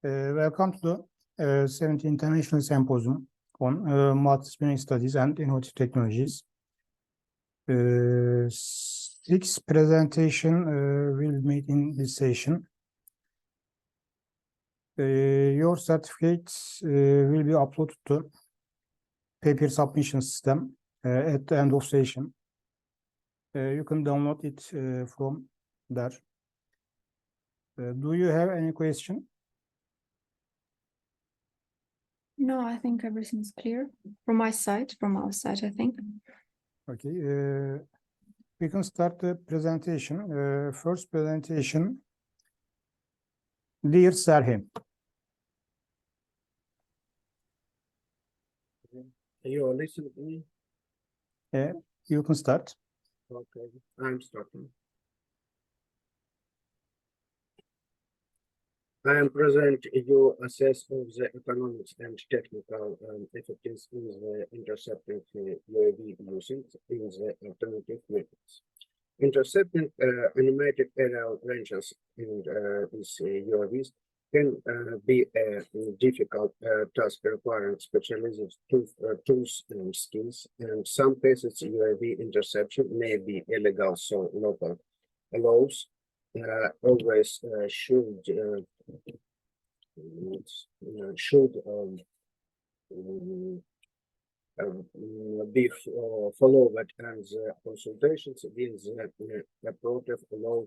Welcome to the 7th International Symposium on Multidisciplinary Studies and Innovative Technologies. Six presentation will be made in this session. Your certificates will be uploaded to paper submission system at the end of session. You can download it from there. Do you have any question? No, I think everything's clear from our side, I think. Okay, we can start the presentation. First presentation, dear Serhim. You are listening to me? You can start. Okay, I'm starting. I am present your assess of the economics and technical effectiveness in the intercepting UAV using in the alternative methods. Intercepting animated aerial ranges in these UAVs can be a difficult task requiring specialized tools and skills. In some cases, UAV interception may be illegal, so local laws always should be followed, and the consultations with the appropriate law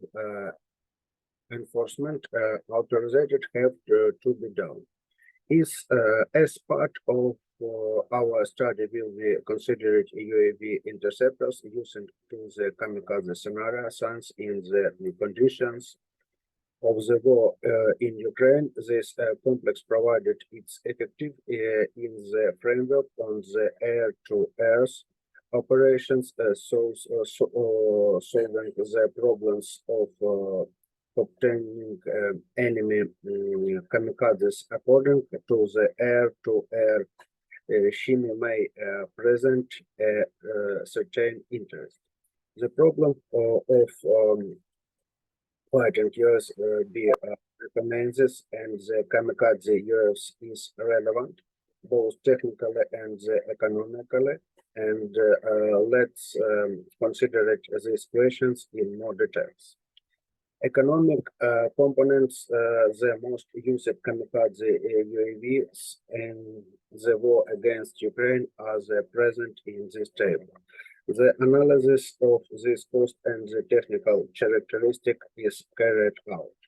enforcement authorized have to be done. As part of our study, will be considered UAV interceptors using to the kamikaze scenario science in the conditions of the war in Ukraine. This complex provided its effective in the framework on the air-to-earth operations, solving the problems of obtaining enemy kamikazes according to the air-to-air scheme may present a certain interest. The problem of fighting UAVs recommends and the kamikaze UAVs is relevant, both technically and economically. And let's consider these questions in more details. Economic components, the most used kamikaze UAVs in the war against Ukraine are present in this table. The analysis of this cost and the technical characteristic is carried out.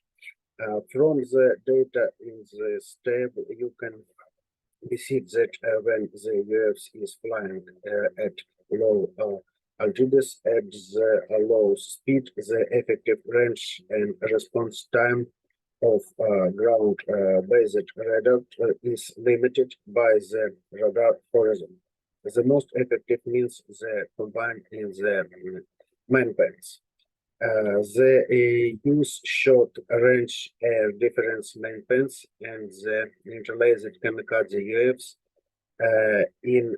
From the data in this table, you can see that when the UAVs is flying at low altitudes at the low speed, the effective range and response time of ground-based radar is limited by the radar horizon. The most effective means the combined in the main bands. The use short-range air difference main bands and the interlaced kamikaze UAVs in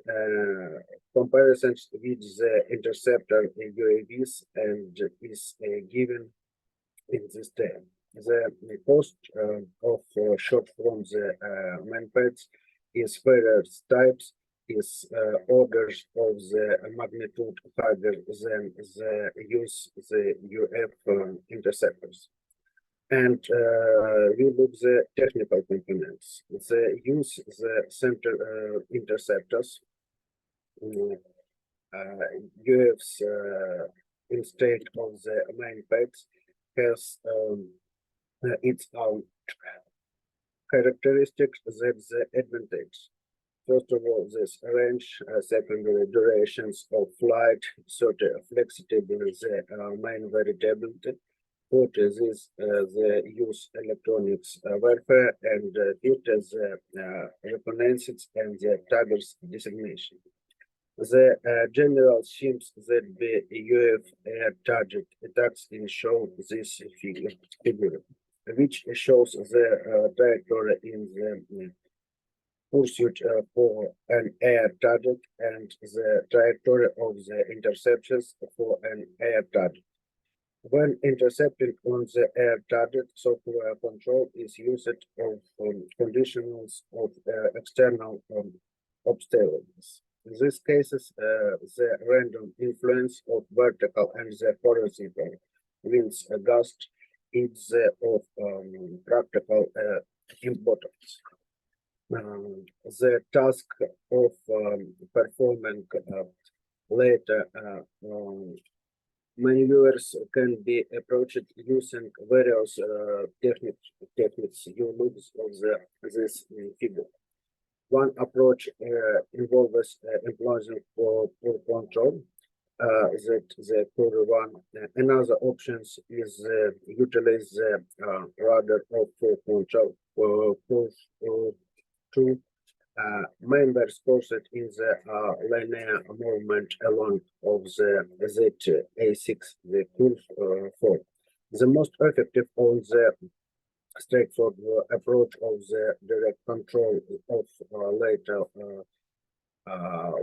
comparison with the interceptor UAVs and is given in this table. The cost of shot from the main pads is various types, is orders of the magnitude higher than the use the UAV interceptors. And we look the technical components. The use the center interceptors, UAVs instead of the main pads has its own characteristics that's the advantage. First of all, this range, secondary durations of flight, sort of flexibility, the main variability. Fourth is the use electronics warfare, and fifth is the reconnaissance and the targets designation. The general schemes that the UAV air target attacks in show this figure, which shows the trajectory in the pursuit for an air target and the trajectory of the interceptions for an air target. When intercepting on the air target, software control is used of conditionals of external obstacles. In these cases, the random influence of vertical and the horizontal winds gust is of practical importance. The task of performing later maneuvers can be approached using various techniques you look of this figure. One approach involves employing for control that the curve one. Another option is utilize the rudder of control to members posted in the linear movement along of the Z-A6, the curve 4. The most effective on the straightforward approach of the direct control of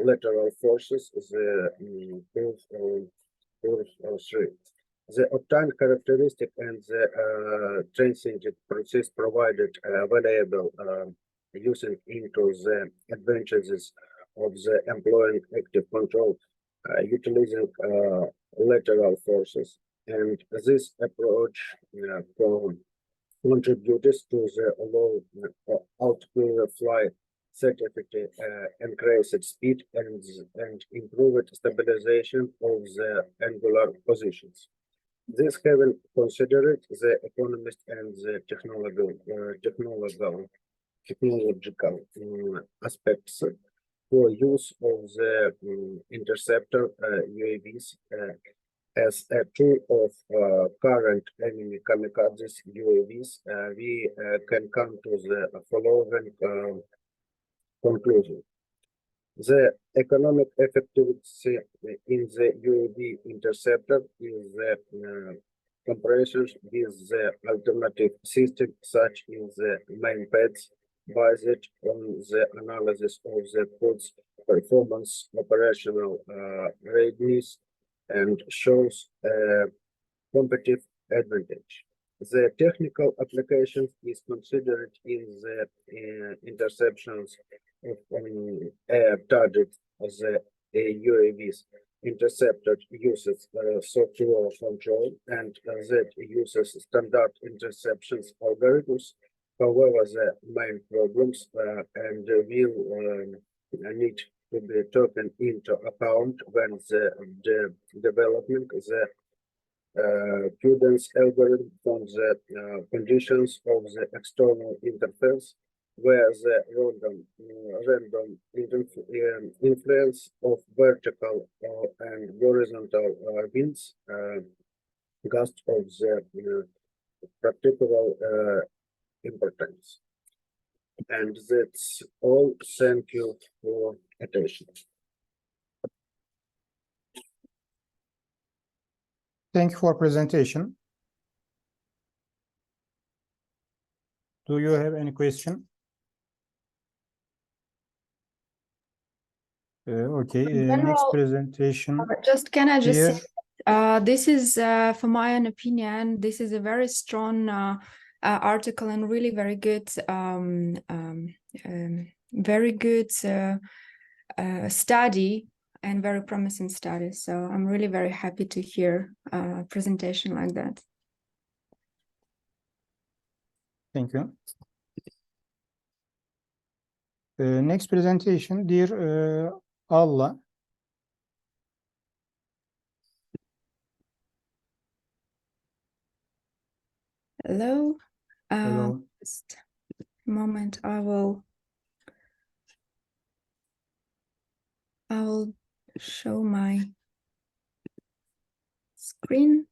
lateral forces, the curve 3. The obtained characteristic and the transient process provided variable using into the advantages of the employing active control utilizing lateral forces. And this approach contributes to the low outgoing flight certificate, increased speed and improved stabilization of the angular positions. This having considered the economist and the technological aspects for use of the interceptor UAVs as a tool of current enemy kamikazes UAVs, we can come to the following conclusion. The economic effectiveness in the UAV interceptor is the comparison with the alternative system, such as the main pads, based on the analysis of the pod's performance, operational readiness, and shows a competitive advantage. The technical application is considered in the interceptions of air target as the UAVs. Interceptor uses software control and that uses standard interceptions algorithms. However, the main problems and will need to be taken into account when the development the prudence algorithm from the conditions of the external interface, where the random influence of vertical and horizontal winds, gusts of the practical importance. And that's all. Thank you for attention. Thank you for presentation. Do you have any question? Okay, next general, presentation. Just can I just Here. say, this is, for my own opinion, this is a very strong article and really very good, study and very promising study. So I'm really very happy to hear a presentation like that. Thank you. Next presentation, dear Allah. Hello. Hello. Just a moment. I will show my screen.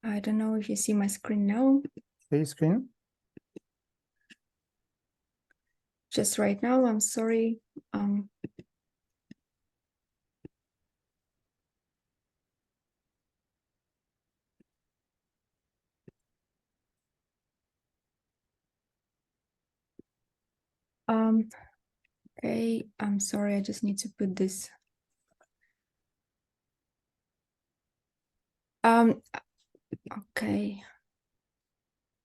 I don't know if you see my screen now. Share screen. Just right now, I'm sorry. Okay, I'm sorry, I just need to put this Okay.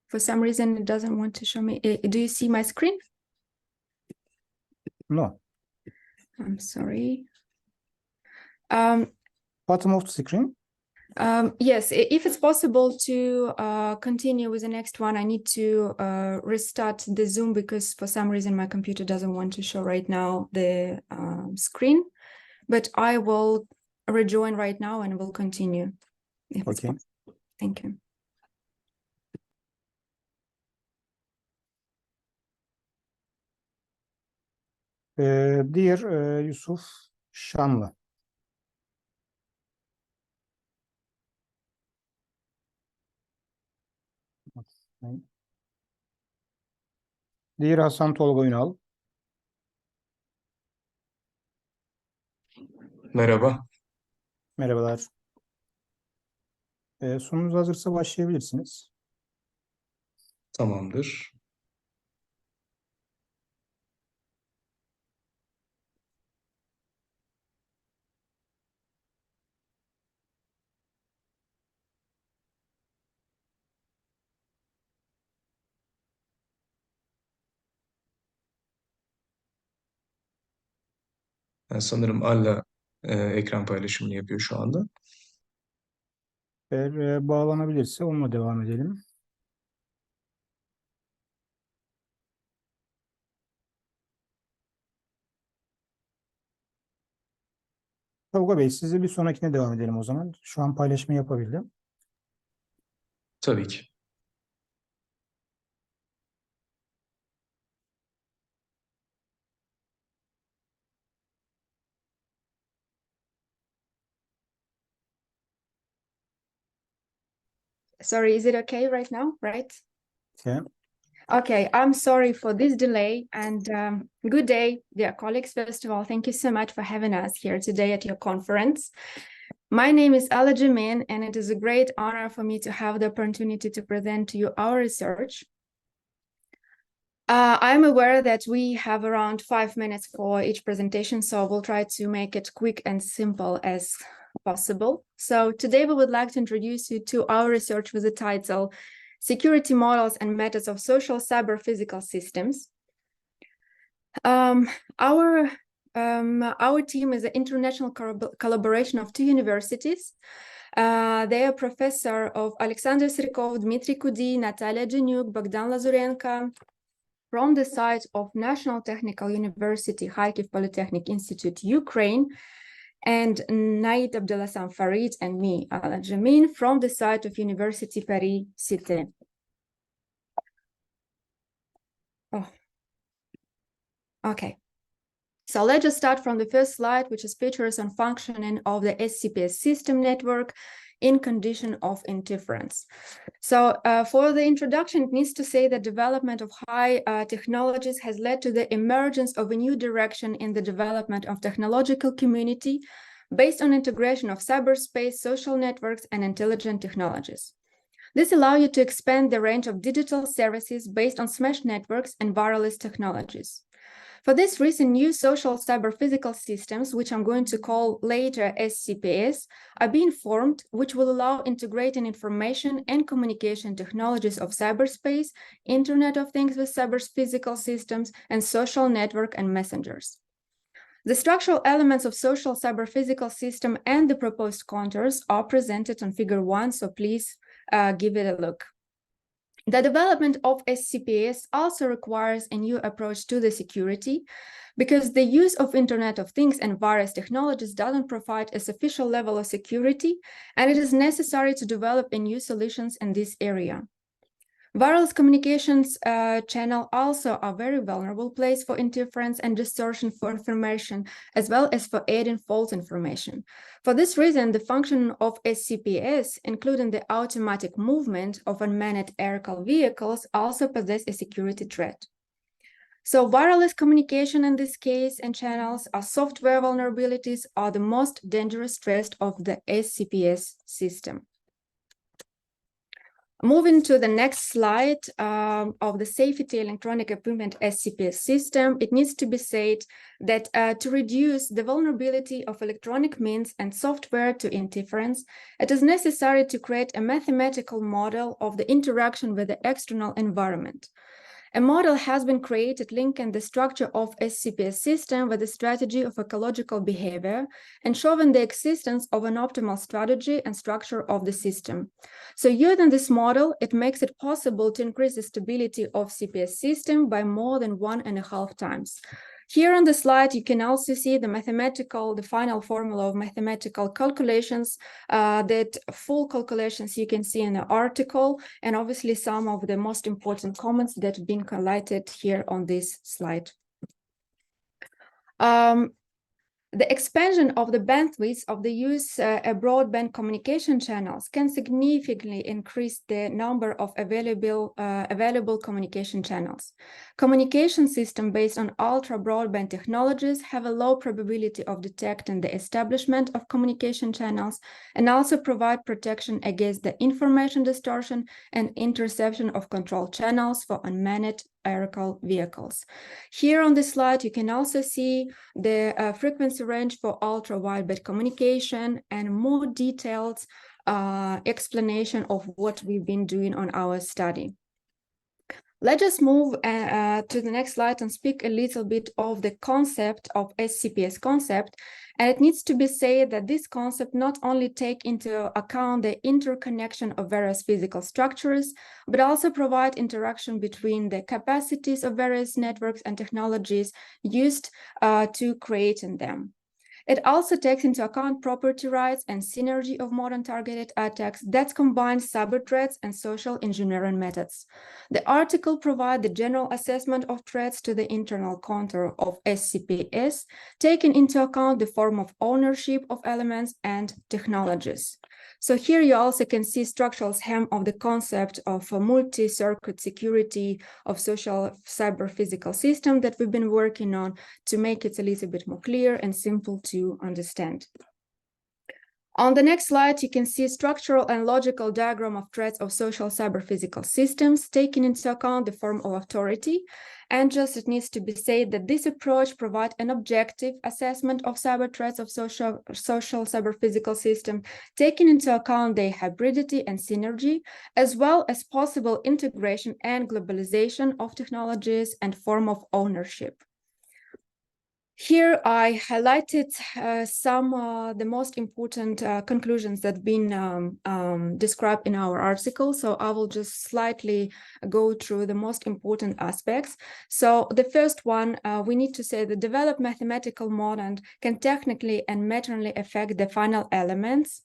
For some reason, it doesn't want to show me. Do you see my screen? No. I'm sorry. Bottom of the screen. Yes, if it's possible to continue with the next one, I need to restart the Zoom because for some reason my computer doesn't want to show right now the screen. But I will rejoin right now and we'll continue. If it's Okay. possible. Thank you. Dear Yusuf Şanlı. Dear Hasan Tolga Ünal. Merhaba. Merhabalar. Sunumuz hazırsa başlayabilirsiniz. Tamamdır. Sanırım Alla ekran paylaşımını yapıyor şu anda. Eğer bağlanabilirse onunla devam edelim. Tolga Bey, size bir sonrakine devam edelim o zaman. Şu an paylaşımı yapabildim. Tabii ki. Sorry, is it okay right now? Right? Okay. Okay, I'm sorry for this delay and good day, dear colleagues. First of all, thank you so much for having us here today at your conference. My name is Ala Jamin, and it is a great honor for me to have the opportunity to present to you our research. I'm aware that we have around 5 minutes for each presentation, so we'll try to make it quick and simple as possible. So today we would like to introduce you to our research with the title Security Models and Methods of Social Cyber Physical Systems. Our team is an international collaboration of 2 universities. They are Professor of Alexander Sirkov, Dmitry Kudi, Natalia Genyuk, Bogdan Lazurenko, from the site of National Technical University, Kharkiv Polytechnic Institute, Ukraine, and Naid Abdelassam Farid and me, Ala Jamin, from the site of University Paris Cité. Oh, okay. So let's just start from the first slide, which is features on functioning of the SCPS system network in condition of interference. So for the introduction, it needs to say that development of high technologies has led to the emergence of a new direction in the development of technological community based on integration of cyberspace, social networks, and intelligent technologies. This allows you to expand the range of digital services based on smesh networks and wireless technologies. For this reason, new social cyber physical systems, which I'm going to call later SCPS, are being formed, which will allow integrating information and communication technologies of cyberspace, Internet of Things with cyber physical systems, and social network and messengers. The structural elements of social cyber physical system and the proposed contours are presented on Figure 1, so please give it a look. The development of SCPS also requires a new approach to the security because the use of Internet of Things and various technologies doesn't provide a sufficient level of security, and it is necessary to develop new solutions in this area. Wireless communications channel also are a very vulnerable place for interference and distortion for information, as well as for aiding false information. For this reason, the function of SCPS, including the automatic movement of unmanned aerial vehicles, also possess a security threat. So wireless communication in this case and channels are software vulnerabilities are the most dangerous threat of the SCPS system. Moving to the next slide of the safety electronic equipment SCPS system, it needs to be said that to reduce the vulnerability of electronic means and software to interference, it is necessary to create a mathematical model of the interaction with the external environment. A model has been created linking the structure of SCPS system with the strategy of ecological behavior and showing the existence of an optimal strategy and structure of the system. So using this model, it makes it possible to increase the stability of CPS system by more than 1.5 times. Here on the slide, you can also see the final formula of mathematical calculations, that full calculations you can see in the article, and obviously some of the most important comments that have been highlighted here on this slide. The expansion of the bandwidth of the use broadband communication channels can significantly increase the number of available communication channels. Communication systems based on ultra-broadband technologies have a low probability of detecting the establishment of communication channels and also provide protection against the information distortion and interception of control channels for unmanned aerial vehicles. Here on this slide, you can also see the frequency range for ultra-wideband communication and more detailed explanation of what we've been doing on our study. Let's just move to the next slide and speak a little bit of the concept of SCPS concept. And it needs to be said that this concept not only take into account the interconnection of various physical structures, but also provide interaction between the capacities of various networks and technologies used to creating them. It also takes into account property rights and synergy of modern targeted attacks that combine cyber threats and social engineering methods. The article provides the general assessment of threats to the internal contour of SCPS, taking into account the form of ownership of elements and technologies. So here you also can see structural scheme of the concept of a multi-circuit security of social cyber physical system that we've been working on to make it a little bit more clear and simple to understand. On the next slide, you can see a structural and logical diagram of threats of social cyber physical systems, taking into account the form of authority. And just it needs to be said that this approach provides an objective assessment of cyber threats of social cyber physical system, taking into account their hybridity and synergy, as well as possible integration and globalization of technologies and form of ownership. Here I highlighted some the most important conclusions that have been described in our article. So I will just slightly go through the most important aspects. So the first one, we need to say the developed mathematical model can technically and materially affect the final elements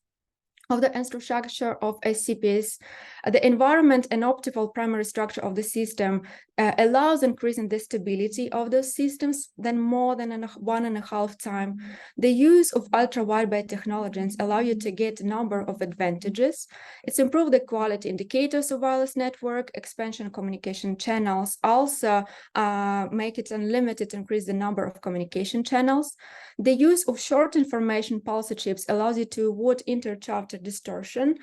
of the infrastructure of SCPs. The environment and optimal primary structure of the system allows increasing the stability of those systems than more than 1.5 times. The use of ultra-wideband technologies allow you to get a number of advantages. It's improved the quality indicators of wireless network, expansion communication channels, also make it unlimited, increase the number of communication channels. The use of short information pulse chips allows you to avoid inter-chapter distortion.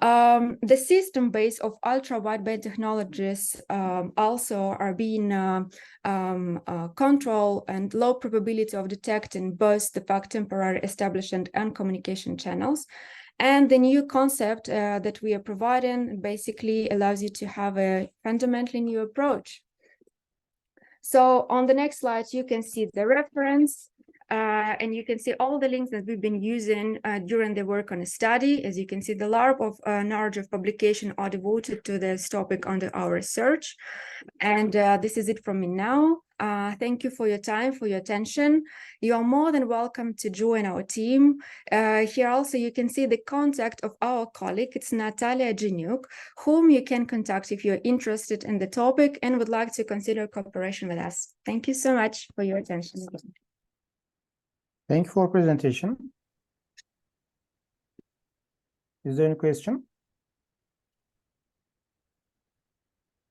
The system base of ultra-wideband technologies also are being controlled and low probability of detecting both the fact temporary establishment and communication channels. And the new concept that we are providing basically allows you to have a fundamentally new approach. So on the next slide, you can see the reference. And you can see all the links that we've been using during the work on the study. As you can see, the large of publication are devoted to this topic under our research. And this is it from me now. Thank you for your time, for your attention. You are more than welcome to join our team. Here also you can see the contact of our colleague. It's Natalia Genyuk, whom you can contact if you're interested in the topic and would like to consider cooperation with us. Thank you so much for your attention. Thank you for presentation. Is there any question?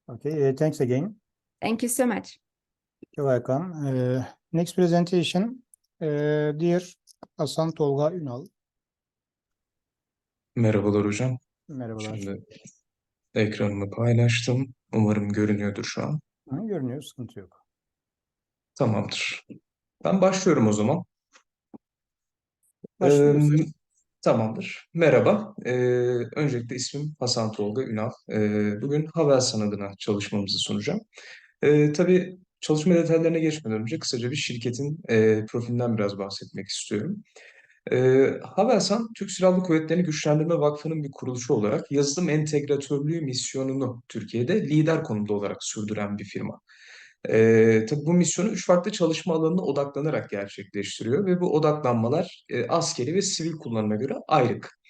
Okay, thanks again. Thank you so much. You're welcome. Next presentation, dear Hasan Tolga Ünal. Merhabalar hocam. Merhabalar. Şimdi Ekranımı paylaştım. Umarım görünüyordur şu an. Görünüyor, sıkıntı yok. Tamamdır. Ben başlıyorum o zaman. Ee, Başlayabilirsin. Tamamdır. Merhaba. Öncelikle ismim Hasan Tolga Ünal. Bugün Havelsan adına çalışmamızı sunacağım. Tabii çalışma detaylarına geçmeden önce kısaca bir şirketin profilinden biraz bahsetmek istiyorum. Havelsan, Türk Silahlı Kuvvetleri'ni Güçlendirme Vakfı'nın bir kuruluşu olarak yazılım entegratörlüğü misyonunu Türkiye'de lider konumda olarak sürdüren bir firma. Tabii bu misyonu üç farklı çalışma alanına odaklanarak gerçekleştiriyor ve bu odaklanmalar askeri ve sivil kullanıma göre ayrık.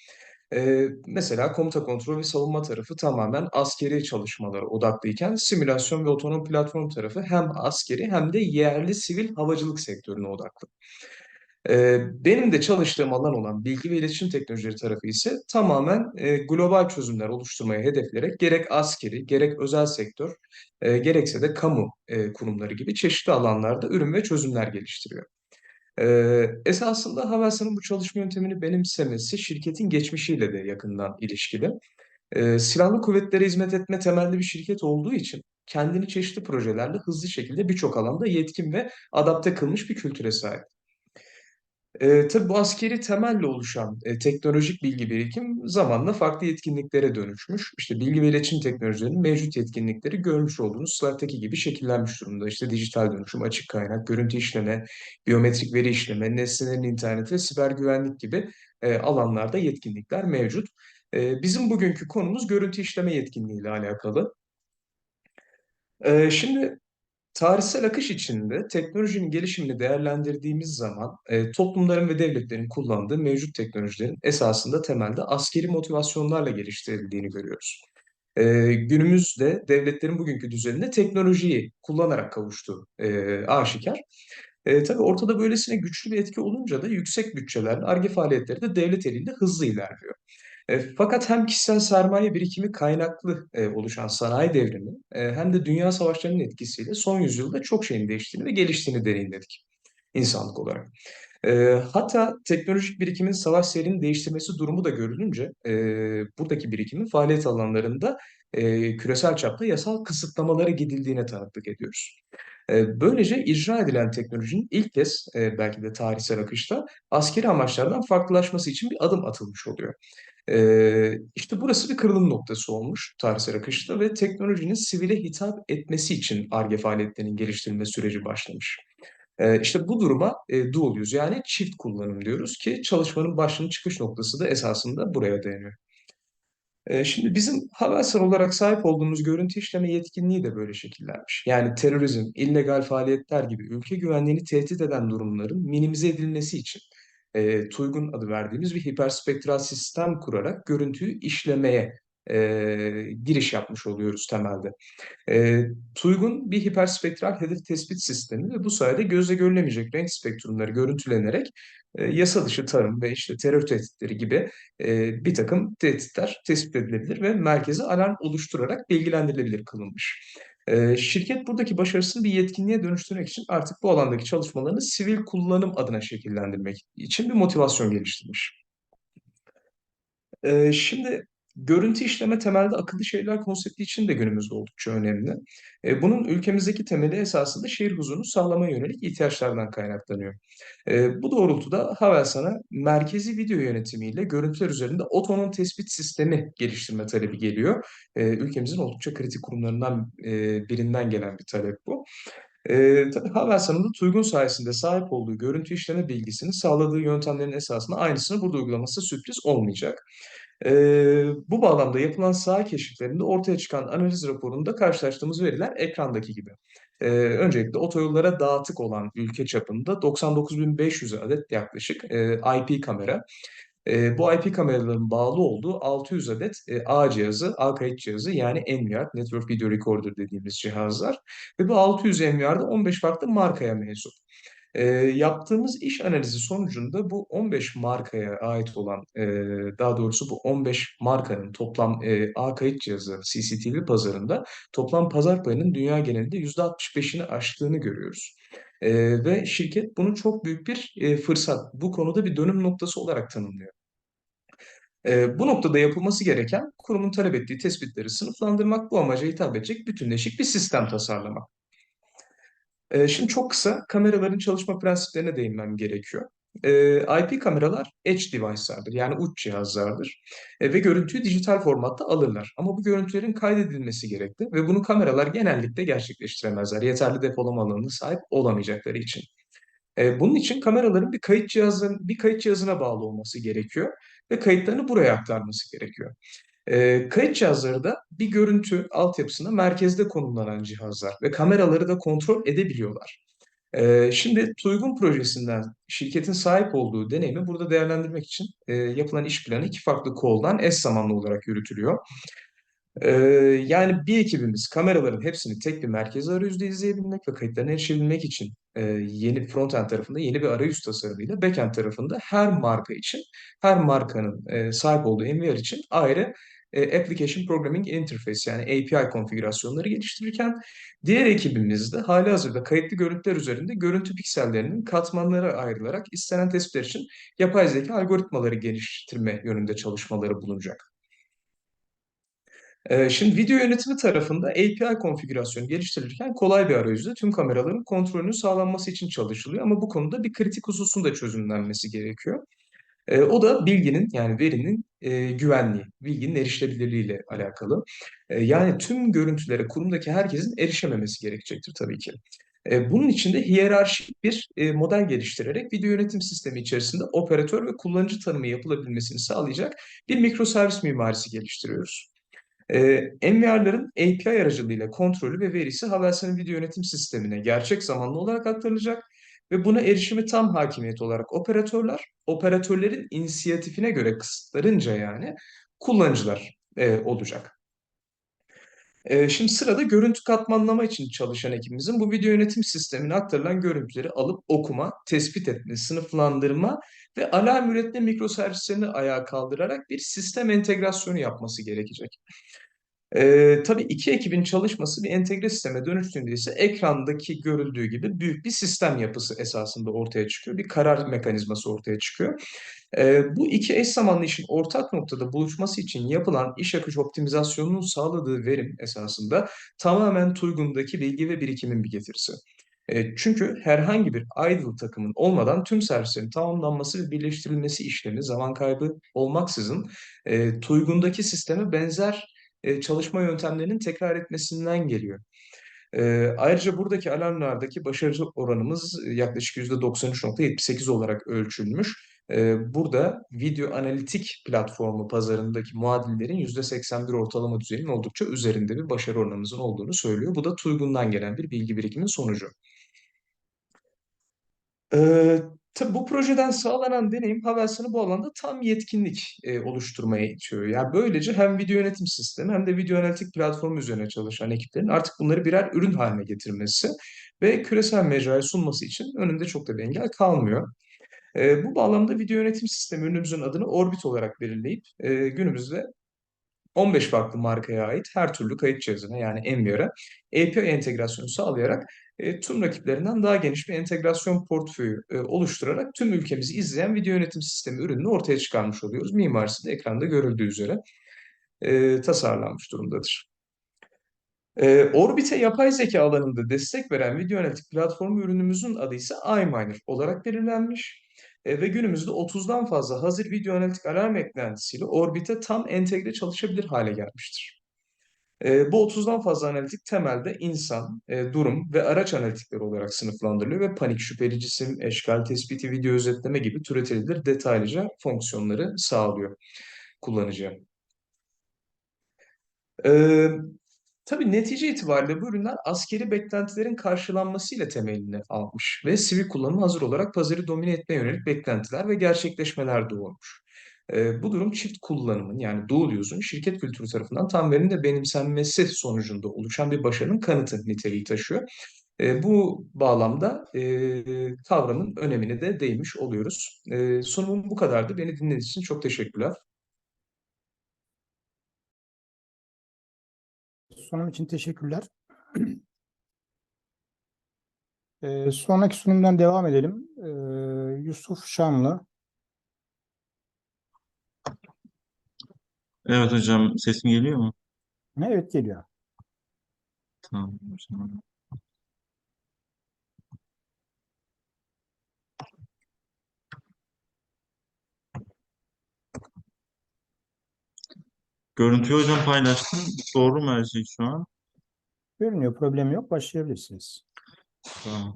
Mesela komuta kontrol ve savunma tarafı tamamen askeri çalışmalara odaklıyken simülasyon ve otonom platform tarafı hem askeri hem de yerli sivil havacılık sektörüne odaklı. Benim de çalıştığım alan olan bilgi ve iletişim teknolojileri tarafı ise tamamen global çözümler oluşturmaya hedefleyerek gerek askeri, gerek özel sektör, gerekse de kamu kurumları gibi çeşitli alanlarda ürün ve çözümler geliştiriyor. Esasında Havelsan'ın bu çalışma yöntemini benimsemesi şirketin geçmişiyle de yakından ilişkili. Silahlı kuvvetlere hizmet etme temelli bir şirket olduğu için kendini çeşitli projelerle hızlı şekilde birçok alanda yetkin ve adapte kılmış bir kültüre sahip. Tabii bu askeri temelle oluşan teknolojik bilgi birikim zamanla farklı yetkinliklere dönüşmüş. İşte bilgi ve iletişim teknolojilerinin mevcut yetkinlikleri görmüş olduğunuz slayttaki gibi şekillenmiş durumda. İşte dijital dönüşüm, açık kaynak, görüntü işleme, biyometrik veri işleme, nesnelerin interneti ve siber güvenlik gibi alanlarda yetkinlikler mevcut. Bizim bugünkü konumuz görüntü işleme yetkinliği ile alakalı. Şimdi tarihsel akış içinde teknolojinin gelişimini değerlendirdiğimiz zaman toplumların ve devletlerin kullandığı mevcut teknolojilerin esasında temelde askeri motivasyonlarla geliştirildiğini görüyoruz. Günümüzde devletlerin bugünkü düzenine teknolojiyi kullanarak kavuştuğu aşikar. Tabii ortada böylesine güçlü bir etki olunca da yüksek bütçelerle Ar-Ge faaliyetleri de devlet elinde hızlı ilerliyor. Fakat hem kişisel sermaye birikimi kaynaklı oluşan sanayi devrimi hem de dünya savaşlarının etkisiyle son yüzyılda çok şeyin değiştiğini ve geliştiğini deneyimledik insanlık olarak. Hatta teknolojik birikimin savaş seyrini değiştirmesi durumu da görülünce buradaki birikimin faaliyet alanlarında küresel çapta yasal kısıtlamalara gidildiğine tanıklık ediyoruz. Böylece icra edilen teknolojinin ilk kez belki de tarihsel akışta askeri amaçlardan farklılaşması için bir adım atılmış oluyor. İşte burası bir kırılım noktası olmuş tarihsel akışta ve teknolojinin sivile hitap etmesi için Ar-Ge faaliyetlerinin geliştirilme süreci başlamış. İşte bu duruma dual use yani çift kullanım diyoruz ki çalışmanın başlangıç çıkış noktası da esasında buraya dayanıyor. Şimdi bizim Havelsan olarak sahip olduğumuz görüntü işleme yetkinliği de böyle şekillenmiş. Yani terörizm, illegal faaliyetler gibi ülke güvenliğini tehdit eden durumların minimize edilmesi için Tuygun adı verdiğimiz bir hiperspektral sistem kurarak görüntüyü işlemeye giriş yapmış oluyoruz temelde. E, Tuygun bir hiperspektral hedef tespit sistemi ve bu sayede gözle görülemeyecek renk spektrumları görüntülenerek yasa dışı tarım ve işte terör tehditleri gibi bir takım tehditler tespit edilebilir ve merkeze alarm oluşturarak bilgilendirilebilir kılınmış. Şirket buradaki başarısını bir yetkinliğe dönüştürmek için artık bu alandaki çalışmalarını sivil kullanım adına şekillendirmek için bir motivasyon geliştirmiş. Şimdi görüntü işleme temelde akıllı şehirler konsepti için de günümüzde oldukça önemli. Bunun ülkemizdeki temeli esasında şehir huzurunu sağlamaya yönelik ihtiyaçlardan kaynaklanıyor. Bu doğrultuda Havelsan'a merkezi video yönetimiyle görüntüler üzerinde otonom tespit sistemi geliştirme talebi geliyor. Ülkemizin oldukça kritik kurumlarından birinden gelen bir talep bu. Tabii Havelsan'ın da Tuygun sayesinde sahip olduğu görüntü işleme bilgisini sağladığı yöntemlerin esasında aynısını burada uygulaması sürpriz olmayacak. Bu bağlamda yapılan saha keşiflerinde ortaya çıkan analiz raporunda karşılaştığımız veriler ekrandaki gibi. Öncelikle otoyollara dağıtık olan ülke çapında 99.500 adet yaklaşık IP kamera. Bu IP kameraların bağlı olduğu 600 adet A cihazı, A kayıt cihazı yani NVR, Network Video Recorder dediğimiz cihazlar ve bu 600 NVR'da 15 farklı markaya mensup. Yaptığımız iş analizi sonucunda bu 15 markaya ait olan, daha doğrusu bu 15 markanın toplam A kayıt cihazı CCTV pazarında toplam pazar payının dünya genelinde %65'ini aştığını görüyoruz. Ve şirket bunu çok büyük bir fırsat, bu konuda bir dönüm noktası olarak tanımlıyor. Bu noktada yapılması gereken kurumun talep ettiği tespitleri sınıflandırmak, bu amaca hitap edecek bütünleşik bir sistem tasarlamak. Şimdi çok kısa kameraların çalışma prensiplerine değinmem gerekiyor. IP kameralar edge device'lardır, yani uç cihazlardır. Ve görüntüyü dijital formatta alırlar. Ama bu görüntülerin kaydedilmesi gerekli ve bunu kameralar genellikle gerçekleştiremezler. Yeterli depolama alanına sahip olamayacakları için. Bunun için kameraların bir kayıt cihazına bağlı olması gerekiyor ve kayıtlarını buraya aktarması gerekiyor. Kayıt cihazları da bir görüntü altyapısına merkezde konumlanan cihazlar ve kameraları da kontrol edebiliyorlar. Şimdi Tuygun projesinden şirketin sahip olduğu deneyimi burada değerlendirmek için yapılan iş planı iki farklı koldan eş zamanlı olarak yürütülüyor. Ee, Yani bir ekibimiz kameraların hepsini tek bir merkez arayüzde izleyebilmek ve kayıtlarına erişebilmek için yeni frontend tarafında yeni bir arayüz tasarımıyla backend tarafında her marka için, her markanın sahip olduğu environment için ayrı Application Programming Interface, yani API konfigürasyonları geliştirirken diğer ekibimiz de halihazırda kayıtlı görüntüler üzerinde görüntü piksellerinin katmanlara ayrılarak istenen tespitler için yapay zeka algoritmaları geliştirme yönünde çalışmaları bulunacak. Şimdi video yönetimi tarafında API konfigürasyonu geliştirilirken kolay bir arayüzde tüm kameraların kontrolünün sağlanması için çalışılıyor. Ama bu konuda bir kritik hususun da çözümlenmesi gerekiyor. O da bilginin, yani verinin güvenliği, bilginin erişilebilirliği ile alakalı. Yani tüm görüntülere kurumdaki herkesin erişememesi gerekecektir tabii ki. Bunun için de hiyerarşik bir model geliştirerek video yönetim sistemi içerisinde operatör ve kullanıcı tanımı yapılabilmesini sağlayacak bir mikroservis mimarisi geliştiriyoruz. MVR'ların API aracılığıyla kontrolü ve verisi Havelsan'ın video yönetim sistemine gerçek zamanlı olarak aktarılacak ve buna erişimi tam hakimiyet olarak operatörlerin inisiyatifine göre kısıtlarınca yani kullanıcılar olacak. Şimdi sırada görüntü katmanlama için çalışan ekibimizin bu video yönetim sistemine aktarılan görüntüleri alıp okuma, tespit etme, sınıflandırma ve alarm üretme mikroservislerini ayağa kaldırarak bir sistem entegrasyonu yapması gerekecek. Tabii iki ekibin çalışması bir entegre sisteme dönüştüğünde ise ekrandaki görüldüğü gibi büyük bir sistem yapısı esasında ortaya çıkıyor. Bir karar mekanizması ortaya çıkıyor. Bu iki eş zamanlı işin ortak noktada buluşması için yapılan iş akışı optimizasyonunun sağladığı verim esasında tamamen Tuygun'daki bilgi ve birikimin bir getirisi. Çünkü herhangi bir idle takımın olmadan tüm servislerin tamamlanması ve birleştirilmesi işlemi zaman kaybı olmaksızın Tuygun'daki sisteme benzer çalışma yöntemlerinin tekrar etmesinden geliyor. Ayrıca buradaki alarmlardaki başarı oranımız yaklaşık %93,78 olarak ölçülmüş. Burada video analitik platformu pazarındaki muadillerin %81 ortalama düzeyinin oldukça üzerinde bir başarı oranımızın olduğunu söylüyor. Bu da Tuygun'dan gelen bir bilgi birikimin sonucu. Ee, tabii bu projeden sağlanan deneyim Havelsan'ı bu alanda tam yetkinlik oluşturmaya itiyor. Yani böylece hem video yönetim sistemi hem de video analitik platformu üzerine çalışan ekiplerin artık bunları birer ürün haline getirmesi ve küresel mecraya sunması için önünde çok da bir engel kalmıyor. Bu bağlamda video yönetim sistemi ürünümüzün adını Orbit olarak belirleyip günümüzde 15 farklı markaya ait her türlü kayıt cihazına, yani MVR'a API entegrasyonu sağlayarak tüm rakiplerinden daha geniş bir entegrasyon portföyü oluşturarak tüm ülkemizi izleyen video yönetim sistemi ürününü ortaya çıkarmış oluyoruz. Mimarisi de ekranda görüldüğü üzere tasarlanmış durumdadır. Orbit'e yapay zeka alanında destek veren video analitik platformu ürünümüzün adı ise iMiner olarak belirlenmiş. Ve günümüzde 30'dan fazla hazır video analitik alarm eklentisiyle Orbit'e tam entegre çalışabilir hale gelmiştir. Bu 30'dan fazla analitik temelde insan, durum ve araç analitikleri olarak sınıflandırılıyor ve panik, şüpheli cisim, eşkal tespiti, video özetleme gibi türetilebilir detaylıca fonksiyonları sağlıyor kullanıcıya. Ee, Tabii netice itibariyle bu ürünler askeri beklentilerin karşılanmasıyla temelini almış ve sivil kullanıma hazır olarak pazarı domine etmeye yönelik beklentiler ve gerçekleşmeler doğurmuş. Bu durum çift kullanımın, yani dual use'un şirket kültürü tarafından tam verimle benimsenmesi sonucunda oluşan bir başarının kanıtı niteliği taşıyor. Bu bağlamda kavramın önemine de değinmiş oluyoruz. Sunumum bu kadardı. Beni dinlediğiniz için çok teşekkürler. Sunum için teşekkürler. Sonraki sunumdan devam edelim. Yusuf Şanlı. Evet hocam, sesim geliyor mu? Evet, geliyor. Tamam o zaman. Görüntüyü hocam paylaştım. Doğru mu her şey şu an? Görünüyor, problem yok. Başlayabilirsiniz. Tamam.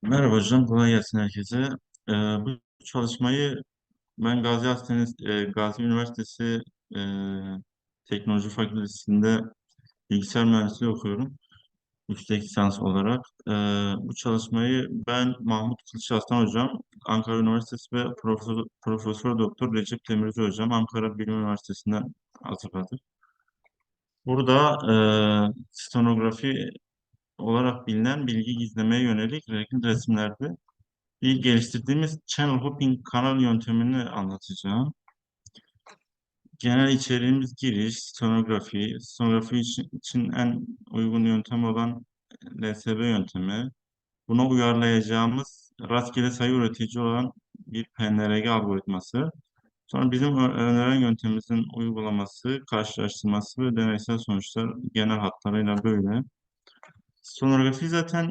Merhaba hocam, kolay gelsin herkese. Bu çalışmayı ben Gazi Üniversitesi e, Teknoloji Fakültesi'nde bilgisayar mühendisliği okuyorum. Yüksek lisans olarak. Bu çalışmayı ben Mahmut Kılıçarslan hocam, Ankara Üniversitesi ve Profesör Doktor Recep Demirci hocam, Ankara Bilim Üniversitesi'nden hazırladık. Burada stenografi olarak bilinen bilgi gizlemeye yönelik resimlerde bir geliştirdiğimiz channel hopping kanal yöntemini anlatacağım. Genel içeriğimiz giriş, stenografi için en uygun yöntem olan LSB yöntemi. Buna uyarlayacağımız rastgele sayı üretici olan bir PNRG algoritması. Sonra bizim öneren yöntemimizin uygulaması, karşılaştırması ve deneysel sonuçlar genel hatlarıyla böyle. Sonografi zaten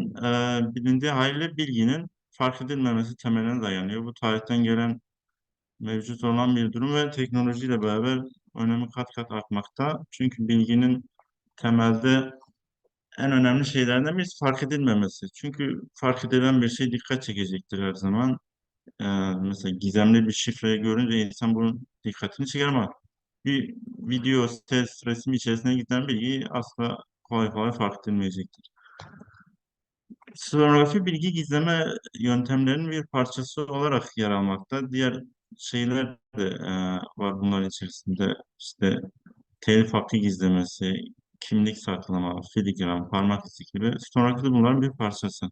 bilindiği haliyle bilginin fark edilmemesi temeline dayanıyor. Bu tarihten gelen mevcut olan bir durum ve teknolojiyle beraber önemi kat kat artmakta. Çünkü bilginin temelde en önemli şeylerden birisi fark edilmemesi. Çünkü fark edilen bir şey dikkat çekecektir her zaman. Mesela gizemli bir şifreyi görünce insan bunun dikkatini çeker ama bir video, ses, resim içerisine giden bilgi asla kolay kolay fark edilmeyecektir. Slonografi bilgi gizleme yöntemlerinin bir parçası olarak yer almakta. Diğer şeyler de var bunların içerisinde. İşte telif hakkı gizlemesi, kimlik saklama, filigram, parmak izi gibi. Slonografi de bunların bir parçası.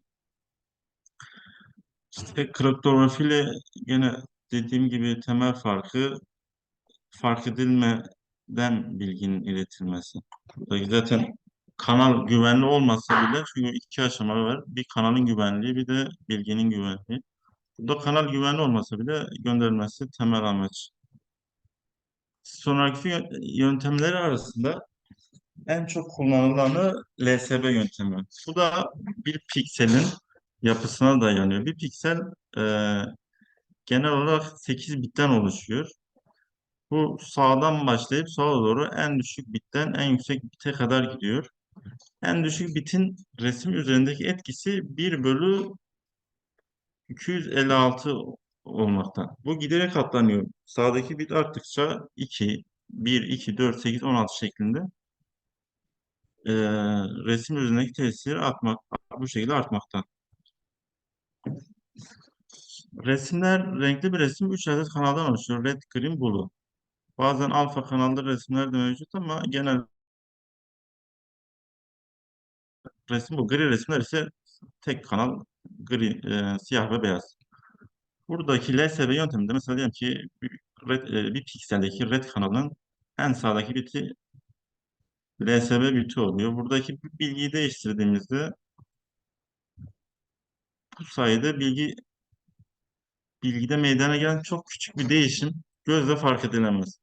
İşte kriptografi ile yine dediğim gibi temel farkı fark edilmeden bilginin iletilmesi. Buradaki zaten kanal güvenli olmasa bile çünkü iki aşama var. Bir kanalın güvenliği bir de bilginin güvenliği. Burada kanal güvenli olmasa bile gönderilmesi temel amaç. Sonraki yöntemleri arasında en çok kullanılanı LSB yöntemi. Bu da bir pikselin yapısına dayanıyor. Bir piksel e, genel olarak 8 bitten oluşuyor. Bu sağdan başlayıp sola doğru en düşük bitten en yüksek bite kadar gidiyor. En düşük bitin resim üzerindeki etkisi 1 bölü 256 olmakta. Bu giderek katlanıyor. Sağdaki bit arttıkça 2, 1, 2, 4, 8, 16 şeklinde resim üzerindeki tesiri bu şekilde artmakta. Resimler, renkli bir resim 3 adet kanaldan oluşuyor. Red, green, blue. Bazen alfa kanallı resimler de mevcut ama genel resim bu. Gri resimler ise tek kanal siyah ve beyaz. Buradaki LSB yönteminde mesela diyelim ki bir pikseldeki red kanalın en sağdaki biti LSB biti oluyor. Buradaki bilgiyi değiştirdiğimizde bu sayede bilgide meydana gelen çok küçük bir değişim gözle fark edilemez.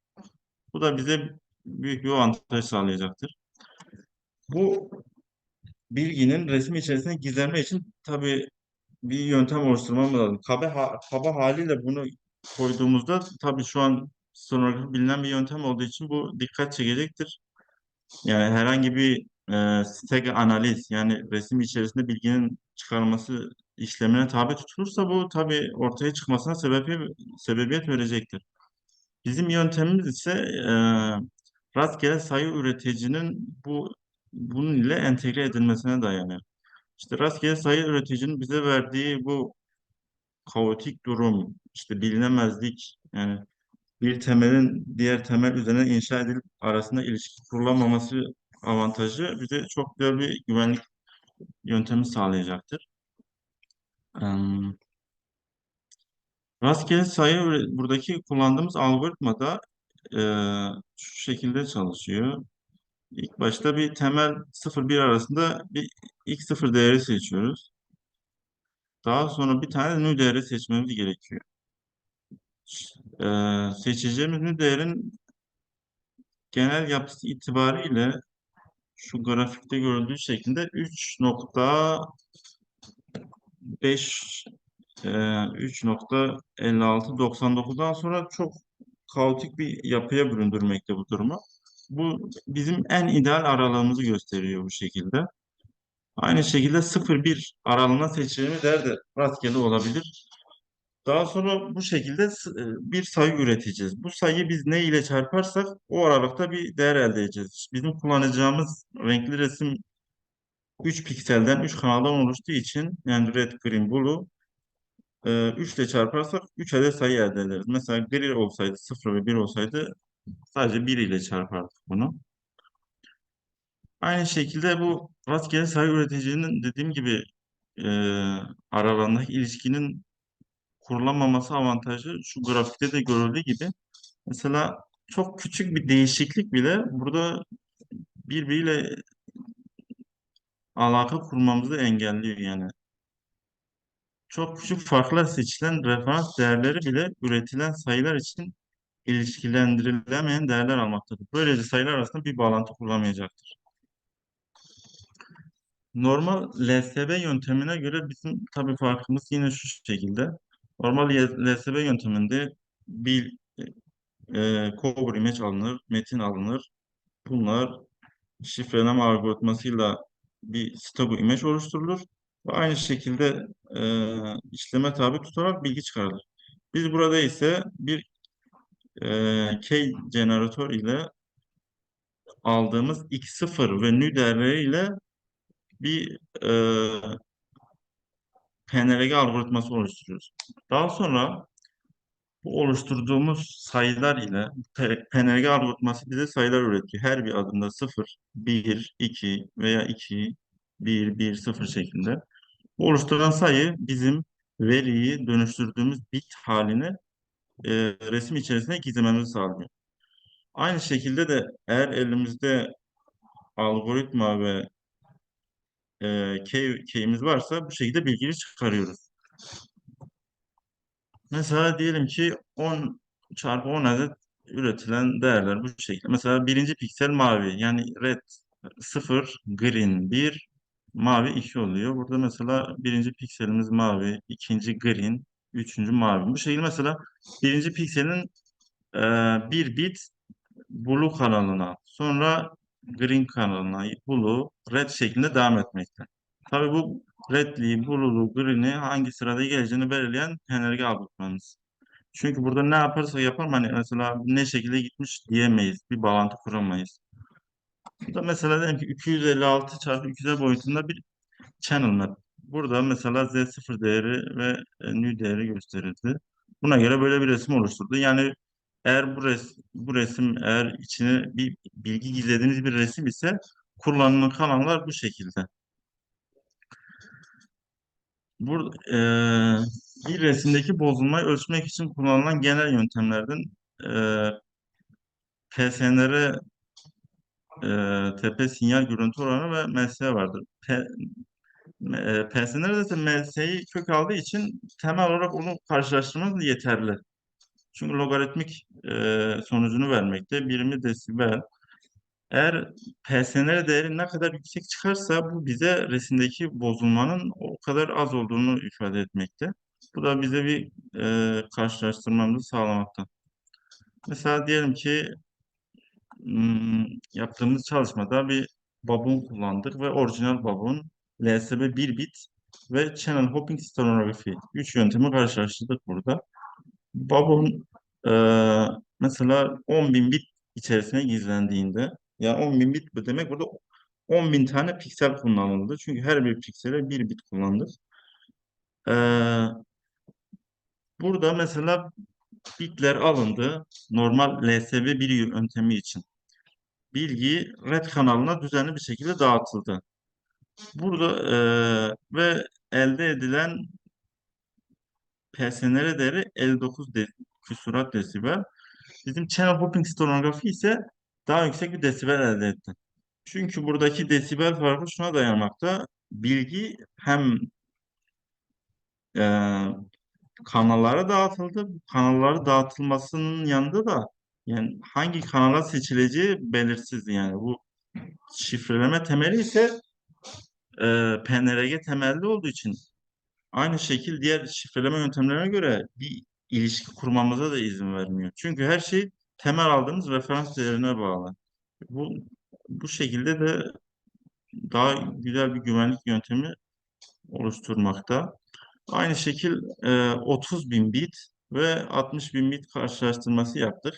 Bu da bize büyük bir avantaj sağlayacaktır. Bu bilginin resim içerisine gizlenme için tabii bir yöntem oluşturmamız lazım. Kaba haliyle bunu koyduğumuzda tabii şu an sonradan bilinen bir yöntem olduğu için bu dikkat çekecektir. Yani herhangi bir stag analiz yani resim içerisinde bilginin çıkarılması işlemine tabi tutulursa bu tabii ortaya çıkmasına sebebiyet verecektir. Bizim yöntemimiz ise rastgele sayı üreticinin bunun ile entegre edilmesine dayanıyor. İşte rastgele sayı üreticinin bize verdiği bu kaotik durum, işte bilinemezlik, yani bir temelin diğer temel üzerine inşa edilip arasında ilişki kurulamaması avantajı bize çok güzel bir güvenlik yöntemi sağlayacaktır. Em, Rastgele buradaki kullandığımız algoritma da şu şekilde çalışıyor. İlk başta bir temel 0-1 arasında bir x0 değeri seçiyoruz. Daha sonra bir tane nü değeri seçmemiz gerekiyor. seçeceğimiz nü değerin genel yapısı itibariyle şu grafikte görüldüğü şekilde 3.5 3.5699'dan sonra çok kaotik bir yapıya büründürmekte bu durumu. Bu bizim en ideal aralığımızı gösteriyor bu şekilde. Aynı şekilde 0-1 aralığına seçeceğimiz değer de rastgele olabilir. Daha sonra bu şekilde bir sayı üreteceğiz. Bu sayıyı biz ne ile çarparsak o aralıkta bir değer elde edeceğiz. Bizim kullanacağımız renkli resim 3 pikselden 3 kanaldan oluştuğu için yani red, green, blue 3 ile çarparsak 3 adet sayı elde ederiz. Mesela gri olsaydı 0 ve 1 olsaydı sadece 1 ile çarpardık bunu. Aynı şekilde bu rastgele sayı üreticinin dediğim gibi e, aralarındaki ilişkinin kurulamaması avantajı şu grafikte de görüldüğü gibi. Mesela çok küçük bir değişiklik bile burada birbiriyle alaka kurmamızı engelliyor yani. Çok küçük farklar seçilen referans değerleri bile üretilen sayılar için ilişkilendirilemeyen değerler almaktadır. Böylece sayılar arasında bir bağlantı kurulamayacaktır. Normal LSB yöntemine göre bizim tabii farkımız yine şu şekilde. Normal LSB yönteminde bir cover image alınır, metin alınır. Bunlar şifreleme algoritmasıyla bir stable image oluşturulur. Ve aynı şekilde işleme tabi tutarak bilgi çıkarılır. Biz burada ise bir key jeneratör ile aldığımız x0 ve nü değerleriyle bir PNRG algoritması oluşturuyoruz. Daha sonra bu oluşturduğumuz sayılar ile PNRG algoritması bize sayılar üretiyor. Her bir adımda 0, 1, 2 veya 2, 1, 1, 0 şeklinde. Bu oluşturulan sayı bizim veriyi dönüştürdüğümüz bit halini resim içerisine gizlememizi sağlıyor. Aynı şekilde de eğer elimizde algoritma ve key'imiz varsa bu şekilde bilgiyi çıkarıyoruz. Mesela diyelim ki 10 çarpı 10 adet üretilen değerler bu şekilde. Mesela birinci piksel mavi yani red 0, green 1, mavi 2 oluyor. Burada mesela birinci pikselimiz mavi, ikinci green, üçüncü mavi. Bu şekilde mesela birinci pikselin e, bir bit blue kanalına, sonra green kanalına, blue, red şeklinde devam etmekte. Tabii bu redliği, blue'lu, green'i hangi sırada geleceğini belirleyen penerge algoritmamız. Çünkü burada ne yaparsa yapalım hani mesela ne şekilde gitmiş diyemeyiz. Bir bağlantı kuramayız. Burada mesela diyelim ki 256 çarpı 200 boyutunda bir channel map. Burada mesela Z0 değeri ve nü değeri gösterildi. Buna göre böyle bir resim oluşturdu. Yani eğer bu resim eğer içine bir bilgi gizlediğiniz bir resim ise kullanılan kanallar bu şekilde. Bir resimdeki bozulmayı ölçmek için kullanılan genel yöntemlerden PSNR tepe sinyal görüntü oranı ve MS vardır. PSNR de MS'yi kök aldığı için temel olarak onu karşılaştırmamız yeterli. Çünkü logaritmik sonucunu vermekte. Birimi desibel. Eğer PSNR değeri ne kadar yüksek çıkarsa bu bize resimdeki bozulmanın o kadar az olduğunu ifade etmekte. Bu da bize bir karşılaştırmamızı sağlamakta. Mesela diyelim ki yaptığımız çalışmada bir babun kullandık ve orijinal babun LSB 1 bit ve channel hopping stereography 3 yöntemi karşılaştırdık burada. Babun e, mesela 10.000 bit içerisine gizlendiğinde ya 10.000 bit bu demek burada 10.000 tane piksel kullanıldı. Çünkü her bir piksele 1 bit kullandık. Burada mesela bitler alındı normal LSB 1 yöntemi için. Bilgi red kanalına düzenli bir şekilde dağıtıldı. Burada ve elde edilen PSNR değeri 59 küsurat desibel. Bizim channel hopping sonografi ise daha yüksek bir desibel elde etti. Çünkü buradaki desibel farkı şuna dayanmakta. Bilgi hem kanallara dağıtıldı. Bu kanallara dağıtılmasının yanında da yani hangi kanala seçileceği belirsiz yani. Bu şifreleme temeli ise PNRG temelli olduğu için aynı şekil diğer şifreleme yöntemlerine göre bir ilişki kurmamıza da izin vermiyor. Çünkü her şey temel aldığımız referans değerine bağlı. Bu bu şekilde de daha güzel bir güvenlik yöntemi oluşturmakta. Aynı şekil 30 bin bit ve 60 bin bit karşılaştırması yaptık.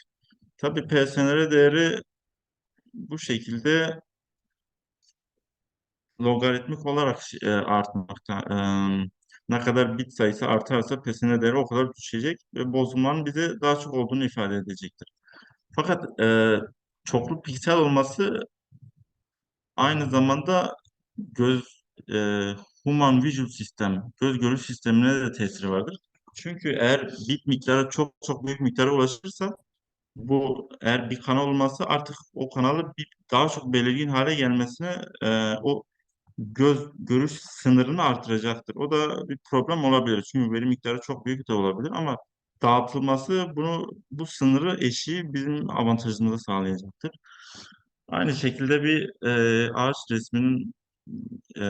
Tabii PSNR değeri bu şekilde logaritmik olarak artmakta. Ne kadar bit sayısı artarsa PSNR değeri o kadar düşecek ve bozulmanın bize daha çok olduğunu ifade edecektir. Fakat çoklu piksel olması aynı zamanda göz human visual sistem, göz görüş sistemine de tesiri vardır. Çünkü eğer bit miktarı çok çok büyük miktara ulaşırsa bu eğer bir kanal olmazsa artık o kanalı daha çok belirgin hale gelmesine o göz görüş sınırını artıracaktır. O da bir problem olabilir. Çünkü veri miktarı çok büyük de olabilir ama dağıtılması bu sınırı eşiği bizim avantajımıza sağlayacaktır. Aynı şekilde bir ağaç resminin e,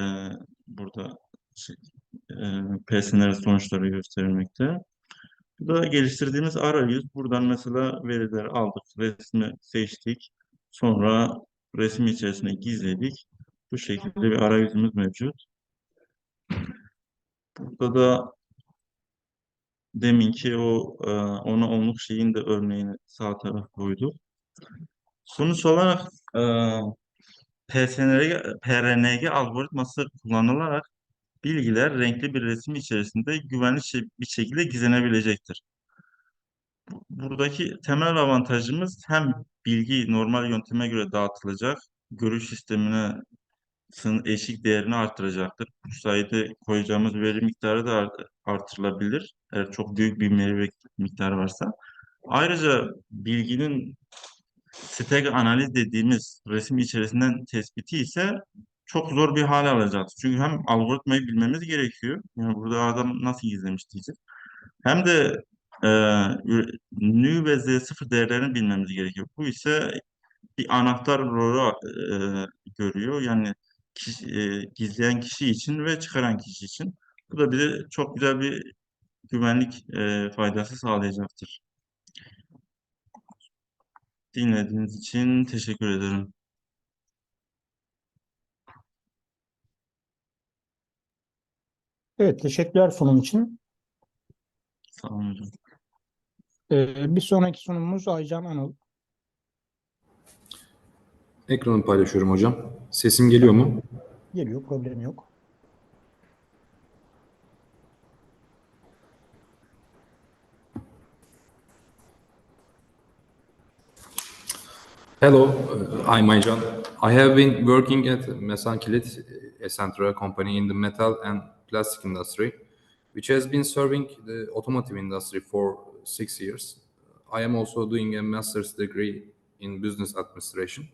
burada şey, PSNR sonuçları gösterilmekte. Bu da geliştirdiğimiz arayüz. Buradan mesela verileri aldık, resmi seçtik. Sonra resim içerisine gizledik. Bu şekilde bir arayüzümüz mevcut. Burada da deminki o ona onluk şeyin de örneğini sağ tarafa koyduk. Sonuç olarak PRNG algoritması kullanılarak bilgiler renkli bir resim içerisinde güvenli bir şekilde gizlenebilecektir. Buradaki temel avantajımız hem bilgi normal yönteme göre dağıtılacak, görüş sistemine eşik değerini artıracaktır. Bu sayede koyacağımız veri miktarı da artırılabilir. Eğer çok büyük bir veri miktarı varsa. Ayrıca bilginin stag analiz dediğimiz resim içerisinden tespiti ise çok zor bir hale alacağız. Çünkü hem algoritmayı bilmemiz gerekiyor. Yani burada adam nasıl gizlemiş diyeceğiz. Hem de e, nü ve z0 değerlerini bilmemiz gerekiyor. Bu ise bir anahtar rolü görüyor. Yani gizleyen kişi için ve çıkaran kişi için. Bu da bize çok güzel bir güvenlik faydası sağlayacaktır. Dinlediğiniz için teşekkür ederim. Evet, teşekkürler sunum için. Sağ olun hocam. Bir sonraki sunumumuz Aycan Anıl. Ekranı paylaşıyorum hocam. Sesim geliyor mu? Geliyor, problem yok. Hello, I'm Aycan. I have been working at Mesankilit, a central company in the metal and plastic industry, which has been serving the automotive industry for 6 years. I am also doing a master's degree in business administration.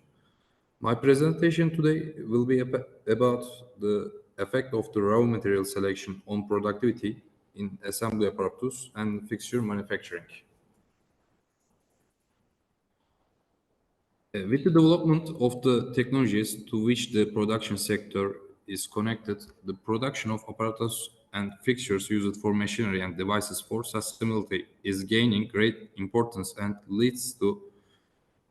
My presentation today will be about the effect of the raw material selection on productivity in assembly apparatus and fixture manufacturing. With the development of the technologies to which the production sector is connected, the production of apparatus and fixtures used for machinery and devices for sustainability is gaining great importance and leads to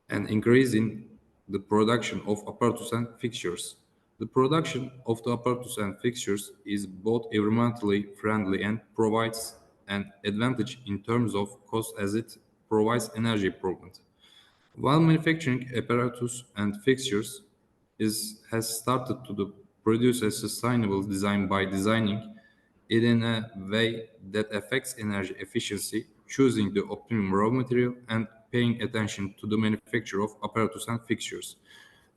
an increase in the production of apparatus and fixtures. The production of the apparatus and fixtures is both environmentally friendly and provides an advantage in terms of cost as it provides energy improvement. While manufacturing apparatus and fixtures has started to produce a sustainable design by designing it in a way that affects energy efficiency, choosing the optimum raw material, and paying attention to the manufacture of apparatus and fixtures.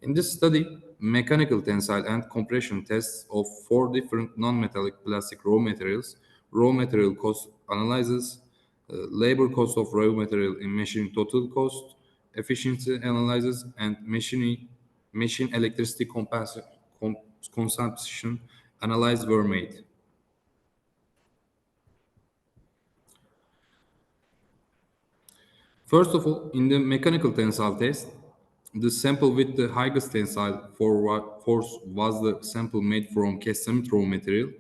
In this study, mechanical tensile and compression tests of 4 different non-metallic plastic raw materials, raw material cost analysis, labor cost of raw material in machine total cost, efficiency analysis, and machine electricity consumption analysis were made. First of all, in the mechanical tensile test, the sample with the highest tensile force was the sample made from cast-cement raw material,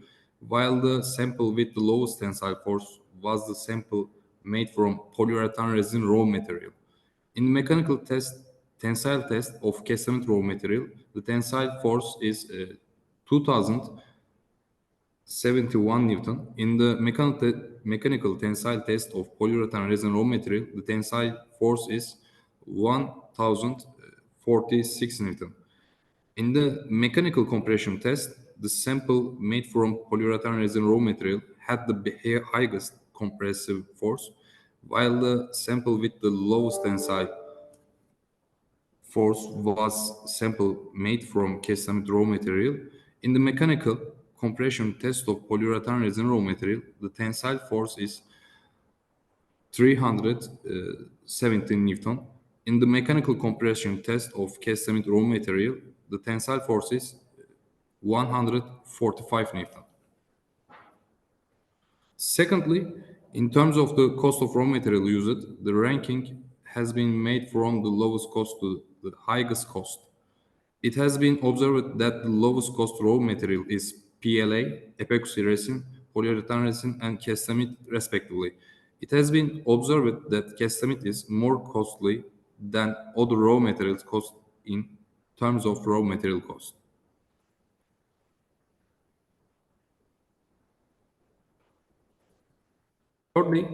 while the sample with the lowest tensile force was the sample made from polyurethane resin raw material. In the mechanical tensile test of cast-cement raw material, the tensile force is 2071 Newton. In the mechanical tensile test of polyurethane resin raw material, the tensile force is 1046 Newton. In the mechanical compression test, the sample made from polyurethane resin raw material had the highest compressive force, while the sample with the lowest tensile force was sample made from cast-cement raw material. In the mechanical compression test of polyurethane resin raw material, the tensile force is 317 Newton. In the mechanical compression test of cast-cement raw material, the tensile force is 145 Newton. Secondly, in terms of the cost of raw material used, the ranking has been made from the lowest cost to the highest cost. It has been observed that the lowest cost raw material is PLA, epoxy resin, polyurethane resin, and cast-cement respectively. It has been observed that cast-cement is more costly than other raw materials cost in terms of raw material cost. Thirdly,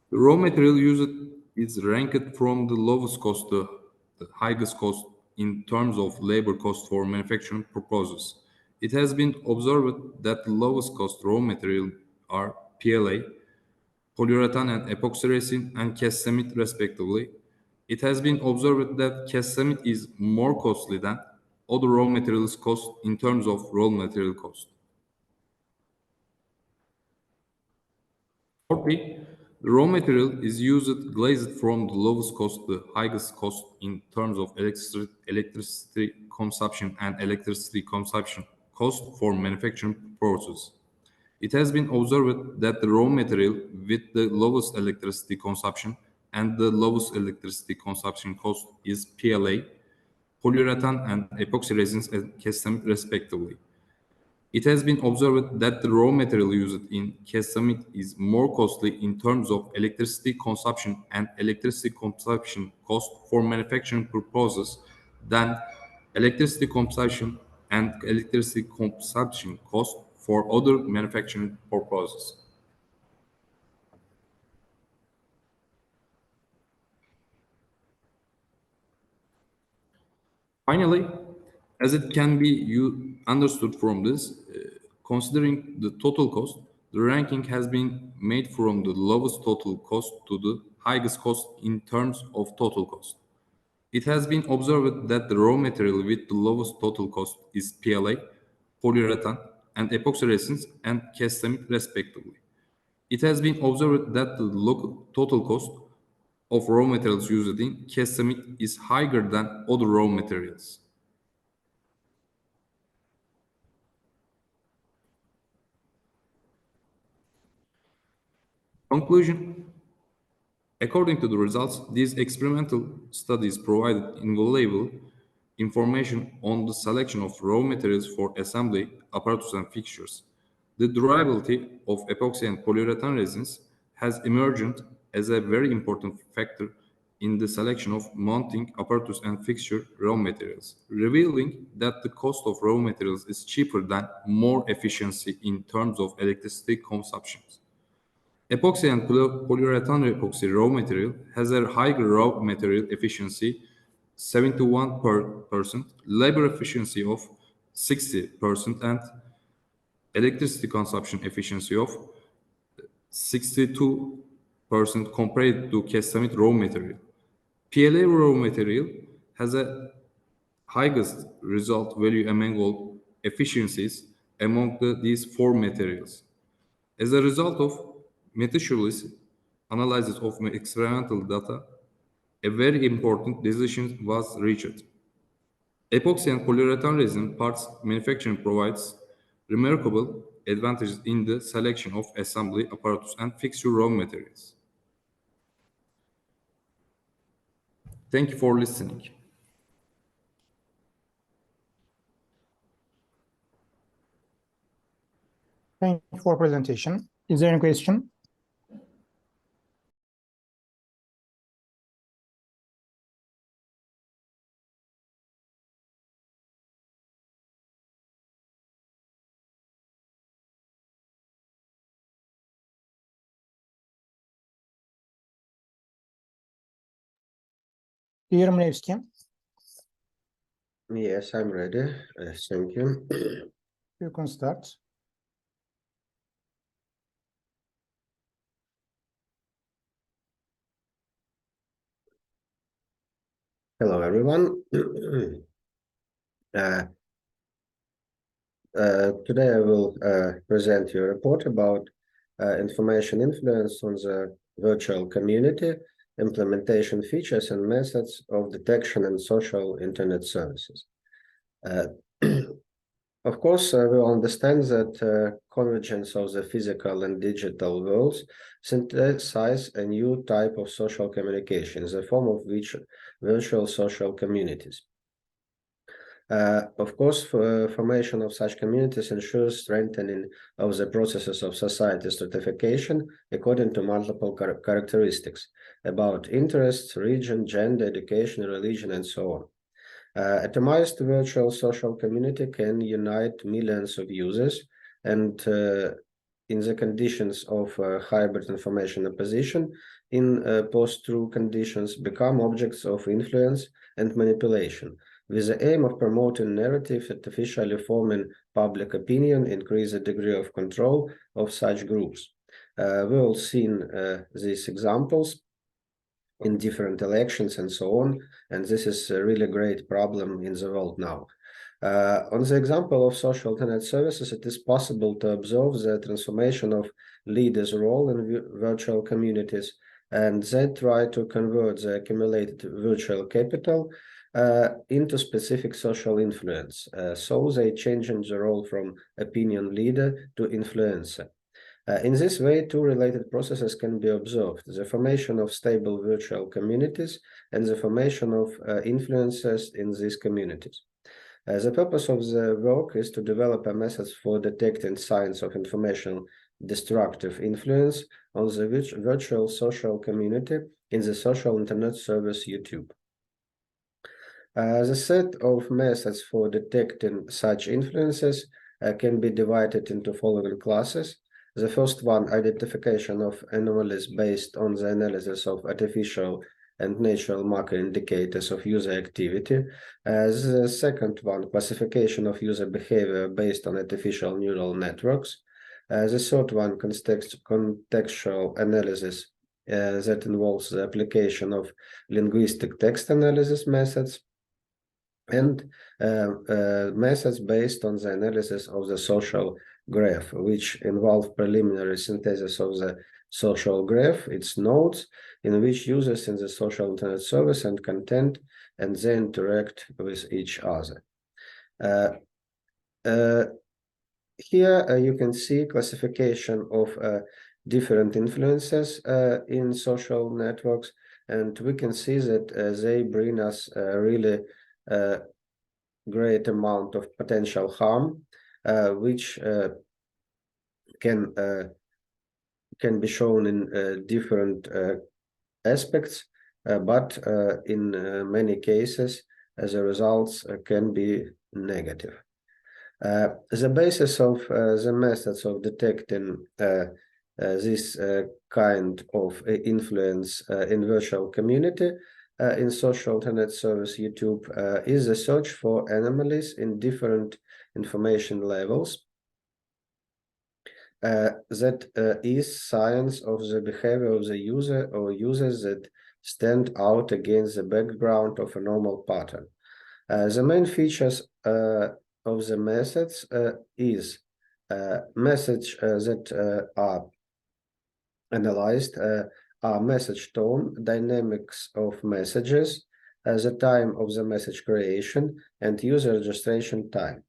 the raw material used is ranked from the lowest cost to the highest cost in terms of labor cost for manufacturing purposes. It has been observed that the lowest cost raw material are PLA, polyurethane and epoxy resin, and cast-cement respectively. It has been observed that cast-cement is more costly than other raw materials cost in terms of raw material cost. Fourthly, the raw material is used glazed from the lowest cost to the highest cost in terms of electricity consumption and electricity consumption cost for manufacturing process. It has been observed that the raw material with the lowest electricity consumption and the lowest electricity consumption cost is PLA, polyurethane and epoxy resins and cast-cement respectively. It has been observed that the raw material used in cast-cement is more costly in terms of electricity consumption and electricity consumption cost for manufacturing purposes than electricity consumption and electricity consumption cost for other manufacturing purposes. Finally, as it can be understood from this, considering the total cost, the ranking has been made from the lowest total cost to the highest cost in terms of total cost. It has been observed that the raw material with the lowest total cost is PLA, polyurethane, and epoxy resins and cast-cement respectively. It has been observed that the total cost of raw materials used in cast-cement is higher than other raw materials. Conclusion. According to the results, these experimental studies provided invaluable information on the selection of raw materials for assembly, apparatus, and fixtures. The durability of epoxy and polyurethane resins has emerged as a very important factor in the selection of mounting apparatus and fixture raw materials, revealing that the cost of raw materials is cheaper than more efficiency in terms of electricity consumption. Epoxy and polyurethane epoxy raw material has a higher raw material efficiency, 71%, labor efficiency of 60%, and electricity consumption efficiency of 62% compared to cast-cement raw material. PLA raw material has a highest result value among all efficiencies among these four materials. As a result of meticulous analysis of experimental data, a very important decision was reached. Epoxy and polyurethane resin parts manufacturing provides remarkable advantages in the selection of assembly apparatus and fixture raw materials. Thank you for listening. Thank you for presentation. Is there any question? Dear Mlevski, Yes, I'm ready. Thank you. you can start. Hello, everyone. Today I will present you a report about information influence on the virtual community, implementation features and methods of detection and social internet services. Of course, we all understand that convergence of the physical and digital worlds synthesize a new type of social communication, the form of virtual social communities. Of course, formation of such communities ensures strengthening of the processes of society stratification according to multiple characteristics about interests, region, gender, education, religion, and so on. Atomized virtual social community can unite millions of users and in the conditions of hybrid information opposition, in post-truth conditions, become objects of influence and manipulation, with the aim of promoting narrative, artificially forming public opinion, increase the degree of control of such groups. We've all seen these examples in different elections and so on, and this is a really great problem in the world now. On the example of social internet services, it is possible to observe the transformation of leaders' role in virtual communities, and they try to convert the accumulated virtual capital into specific social influence. So they change the role from opinion leader to influencer. In this way, two related processes can be observed: the formation of stable virtual communities and the formation of influencers in these communities. The purpose of the work is to develop a method for detecting signs of information destructive influence on the virtual social community in the social internet service YouTube. The set of methods for detecting such influences can be divided into following classes. The first one, identification of anomalies based on the analysis of artificial and natural marker indicators of user activity. The second one, classification of user behavior based on artificial neural networks. The third one, contextual analysis that involves the application of linguistic text analysis methods, and methods based on the analysis of the social graph, which involve preliminary synthesis of the social graph, its nodes, in which users in the social internet service and content, and they interact with each other. Here you can see classification of different influences in social networks, and we can see that they bring us really great amount of potential harm, which can be shown in different aspects, but in many cases, the results can be negative. The basis of the methods of detecting this kind of influence in virtual community in social internet service YouTube is the search for anomalies in different information levels. That is science of the behavior of the user or users that stand out against the background of a normal pattern. The main features of the methods is message that are analyzed are message tone, dynamics of messages, the time of the message creation, and user registration time.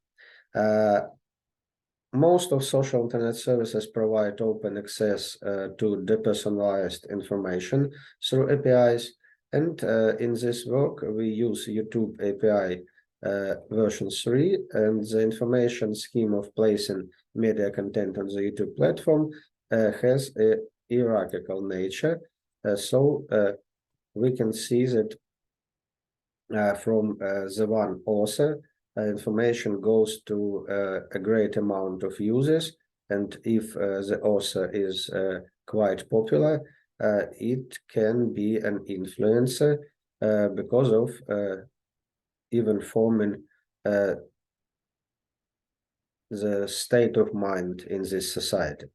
Most of social internet services provide open access to depersonalized information through APIs, And in this work, we use YouTube API version 3, and the information scheme of placing media content on the YouTube platform has a hierarchical nature. So we can see that from the one author, information goes to a great amount of users, and if the author is quite popular, it can be an influencer because of even forming the state of mind in this society.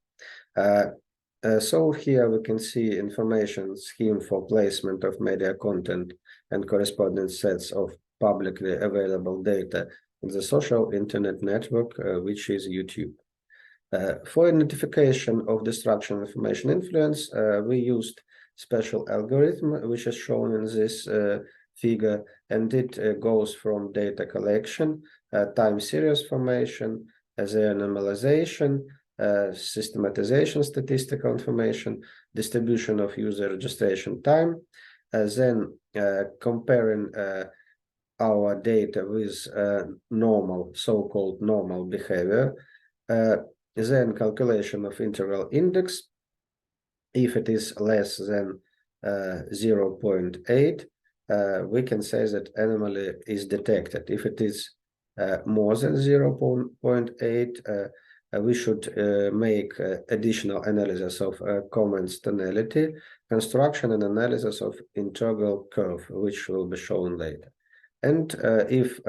So here we can see information scheme for placement of media content and corresponding sets of publicly available data in the social internet network, which is YouTube. For identification of destruction information influence, we used special algorithm, which is shown in this figure, and it goes from data collection, time series formation, their normalization, systematization, statistical information, distribution of user registration time, then comparing our data with normal, so-called normal behavior, then calculation of interval index. If it is less than 0.8, we can say that anomaly is detected. If it is more than 0.8, we should make additional analysis of comments tonality, construction and analysis of integral curve, which will be shown later. And if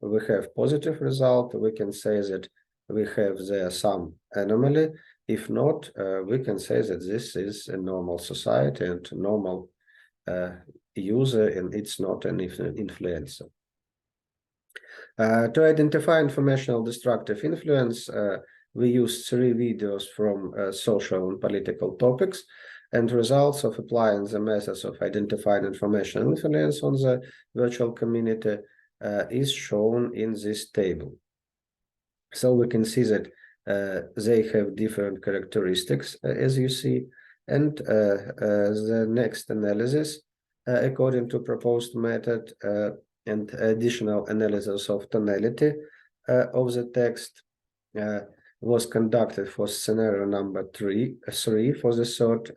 we have positive result, we can say that we have there some anomaly. If not, we can say that this is a normal society and normal user, and it's not an influencer. To identify informational destructive influence, we used 3 videos from social and political topics, and results of applying the methods of identifying informational influence on the virtual community is shown in this table. So we can see that they have different characteristics, as you see, and the next analysis, according to proposed method, and additional analysis of tonality of the text was conducted for scenario number 3 for the third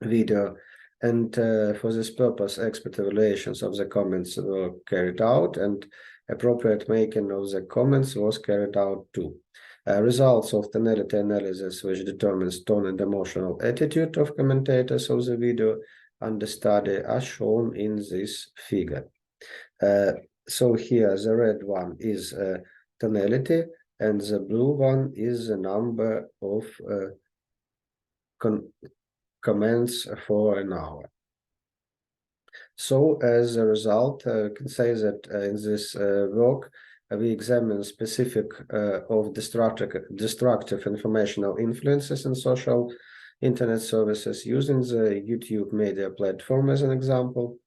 video, and for this purpose expert evaluations of the comments were carried out, and appropriate making of the comments was carried out too. Results of tonality analysis, which determines tone and emotional attitude of commentators of the video under study, are shown in this figure. So here the red one is tonality, and the blue one is the number of comments for an hour. So as a result, we can say that in this work, we examine specific of destructive informational influences in social internet services using the YouTube media platform as an example,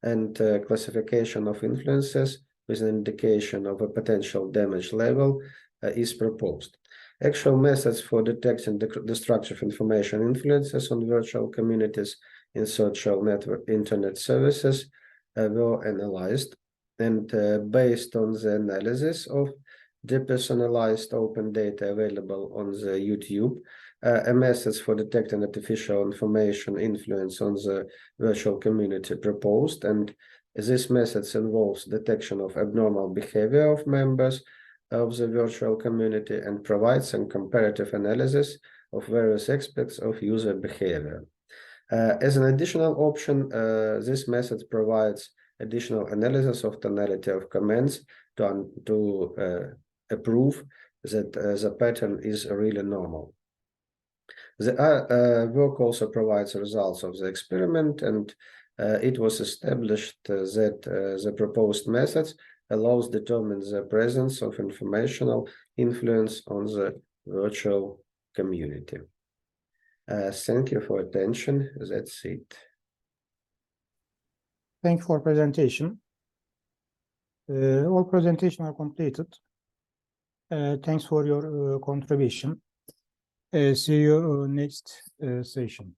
and classification of influences with an indication of a potential damage level is proposed. Actual methods for detecting destructive information influences on virtual communities in social network internet services were analyzed, and based on the analysis of depersonalized open data available on the YouTube, a methods for detecting artificial information influence on the virtual community proposed, and this methods involves detection of abnormal behavior of members of the virtual community and provides some comparative analysis of various aspects of user behavior. As an additional option, this method provides additional analysis of tonality of comments to prove that the pattern is really normal. The work also provides results of the experiment, and it was established that the proposed methods allows determine the presence of informational influence on the virtual community. Thank you for attention. That's it. Thank you for presentation. All presentation are completed. Thanks for your contribution. See you next session.